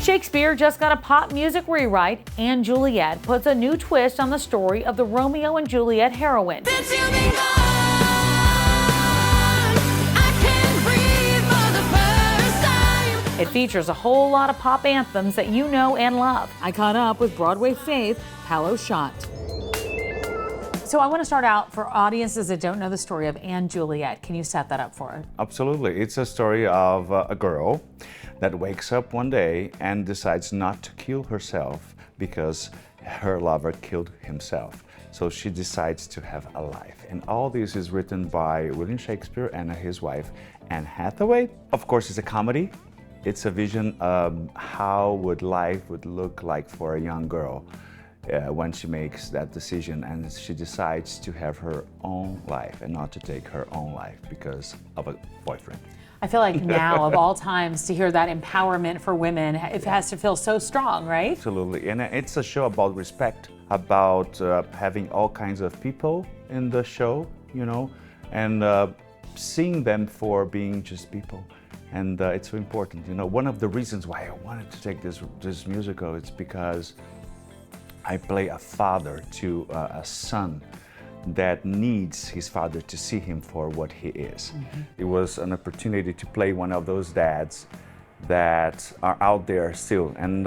Shakespeare just got a pop music rewrite, and Juliet puts a new twist on the story of the Romeo and Juliet heroine. It features a whole lot of pop anthems that you know and love. I caught up with Broadway fave Paulo Szot. So I want to start out for audiences that don't know the story of Anne Juliet. Can you set that up for us? Absolutely. It's a story of a girl that wakes up one day and decides not to kill herself because her lover killed himself. So she decides to have a life. And all this is written by William Shakespeare and his wife, Anne Hathaway. Of course, it's a comedy. It's a vision of how would life would look like for a young girl when she makes that decision and she decides to have her own life and not to take her own life because of a boyfriend. I feel like now, of all times, to hear that empowerment for women, it has to feel so strong, right? Absolutely, and it's a show about respect, about having all kinds of people in the show, you know, and seeing them for being just people. And it's so important. You know, one of the reasons why I wanted to take this musical is because I play a father to a son that needs his father to see him for what he is. Mm-hmm. It was an opportunity to play one of those dads that are out there still. And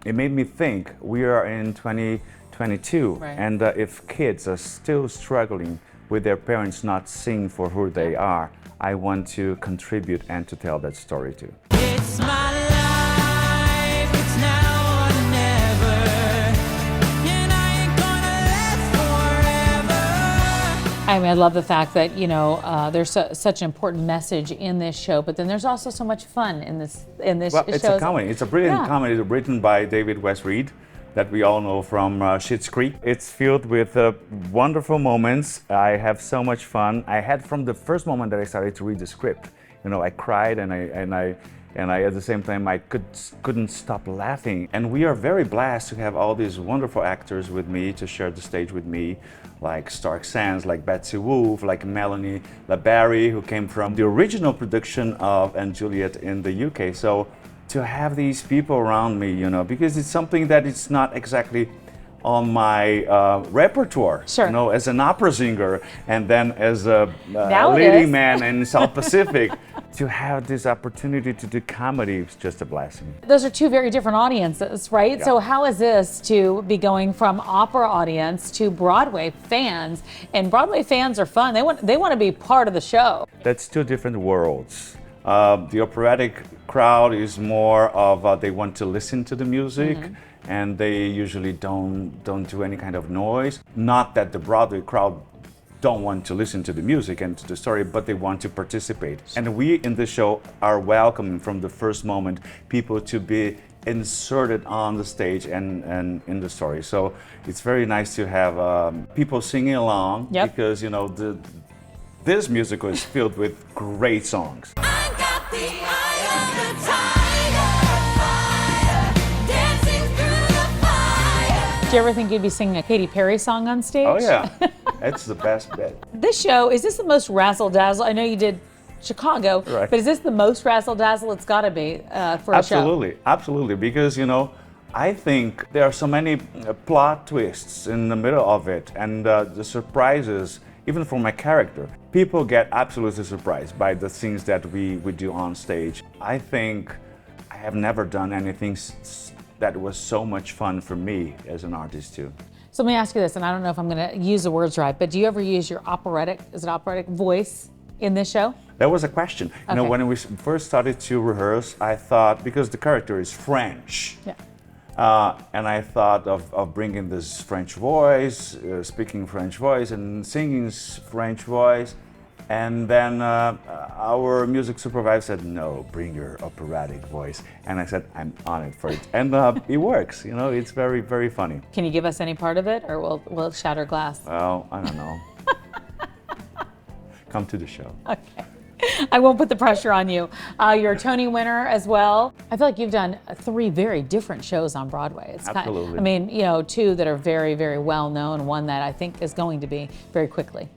it made me think, we are in 2022, right. And if kids are still struggling with their parents not seeing for who they are, I want to contribute and to tell that story too. It's my life, it's now or never, and I ain't gonna last forever. I mean, I love the fact that, you know, there's such an important message in this show, but then there's also so much fun in this well, show. It's a comedy. It's a brilliant comedy written by David West Reed that we all know from Schitt's Creek. It's filled with wonderful moments. I have so much fun. I had from the first moment that I started to read the script. You know, I cried and I at the same time I couldn't stop laughing. And we are very blessed to have all these wonderful actors with me to share the stage with me, like Stark Sands, like Betsy Wolfe, like Melanie LaBarrie, who came from the original production of Anne Juliet in the UK. So to have these people around me, you know, because it's something that it's not exactly on my repertoire. Sure. You know, as an opera singer and then as a leading man in South Pacific, to have this opportunity to do comedy is just a blessing. Those are two very different audiences, right? Yeah. So how is this to be going from opera audience to Broadway fans? And Broadway fans are fun. They want to be part of the show. That's two different worlds. The operatic crowd is more of they want to listen to the music, and they usually don't do any kind of noise. Not that the Broadway crowd don't want to listen to the music and to the story, but they want to participate. And we in the show are welcoming from the first moment people to be inserted on the stage and in the story. So it's very nice to have people singing along, because you know this musical is filled with great songs. I got the eye of the tiger, fire, dancing through the fire. Did you ever think you'd be singing a Katy Perry song on stage? Oh yeah, that's the best bit. This show, is this the most razzle-dazzle? I know you did Chicago, right. But is this the most razzle-dazzle it's got to be for a show? Absolutely, because you know, I think there are so many plot twists in the middle of it, and the surprises, even for my character. People get absolutely surprised by the things that we do on stage. I think I have never done anything that was so much fun for me as an artist too. So let me ask you this, and I don't know if I'm going to use the words right, but do you ever use your operatic voice in this show? That was a question. Okay. You know, when we first started to rehearse, I thought, because the character is French, and I thought of bringing this French voice, speaking French voice and singing French voice. And then our music supervisor said, no, bring your operatic voice. And I said, I'm on it for it. And it works, you know, it's very, very funny. Can you give us any part of it, or we'll shatter glass? Well, I don't know. Come to the show. Okay. I won't put the pressure on you. You're a Tony winner as well. I feel like you've done 3 very different shows on Broadway. It's Absolutely. I mean, you know, 2 that are very, very well known, one that I think is going to be very quickly.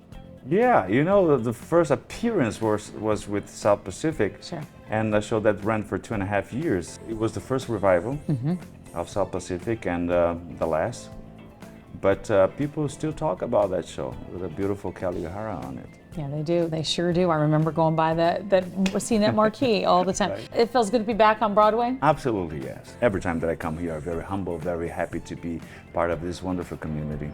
Yeah, you know, the first appearance was with South Pacific. Sure. and a show that ran for 2.5 years. It was the first revival of South Pacific and the last. But people still talk about that show with a beautiful Kelly O'Hara on it. Yeah, they do. They sure do. I remember going by seeing that marquee all the time. Right. It feels good to be back on Broadway. Absolutely, yes. Every time that I come here, I'm very humble, very happy to be part of this wonderful community.